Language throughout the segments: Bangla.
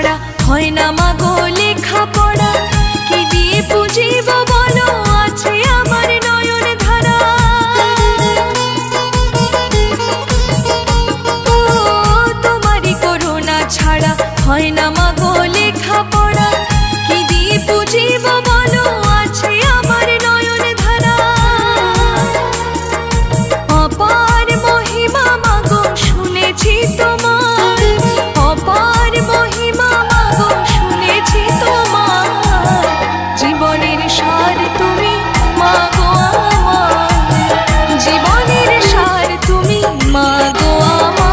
ছাড়া হয় না মাগো লেখা পড়া, কি দিয়ে পুজিব বলো আছে আমার নয়ন ধারা। ও তোমারই করুণা ছাড়া হয় না মাগো লেখা পড়া, কি দিয়ে পুজিব বলো আছে আমার নয়ন ধারা। অপার মহিমা মাগো শুনেছি তোমার, অপার মহিমা মাগো শুনেছি তোমার, জীবনের সার তুমি মাগো আমার, জীবনের সার তুমি মাগো আমার।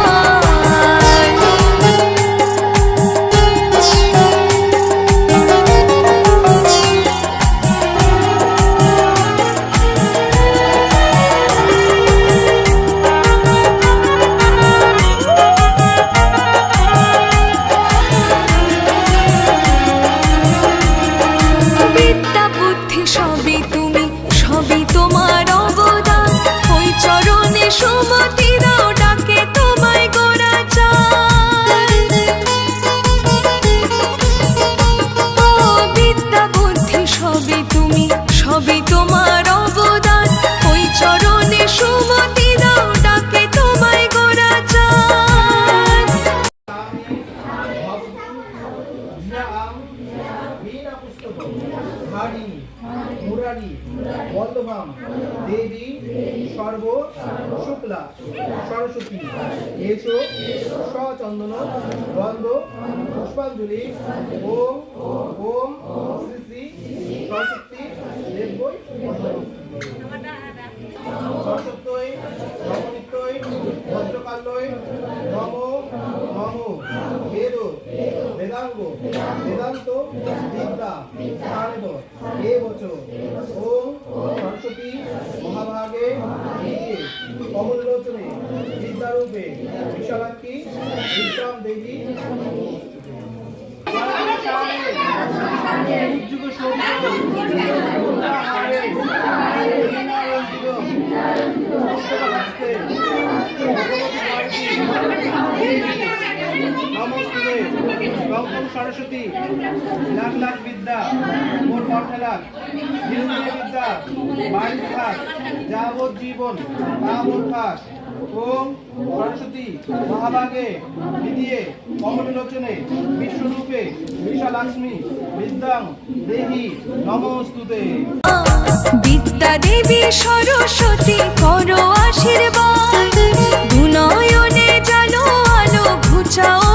বিদ্যা বুদ্ধি সবই তুমি, সবই তোমার অবদান, ওই চরণে সুমতি দাও ডাকে তোমায় গোরা চায়। ও বিদ্যা বুদ্ধি সবই তুমি, সবই তোমার অবদান, ওই চরণে সুমতি দাও ডাকে তোমায় গোরা চায়। দেবী সর্ব শুক্লা সরস্বতী এসো সচন্দন গন্ধ পুষ্পাঞ্জলি ওম ওম শ্রী শ্রী সরস্বতী দেবৈ সরস্বত্যই নবনিত্যই ভদ্রকাল্যই নম নম বেদ বেদাঙ্গ বেদান্ত বিদ্যা স্থানেব এবচ ওম সরস্বতী মহাভাগে বিদ্যে কমললোচনে বিদ্যারূপে বিশালাক্ষী বিদ্যাম দেবী সরস্বতী লাখ লাখ বিদ্যা মোট 8 লাখ বিদ্যা 22 লাখ যাবৎ জীবন তাবৎ পাস ওম সরস্বতী মহাভাগে বিদ্যে কমললোচনে বিশ্বরূপে বিশালাক্ষ্মী বিদ্যাং দেহি নমস্তুতে। বিদ্যা দেবী সরস্বতী করো আশীর্বাদ, দুনয়নে জানো আলো ঘুচাও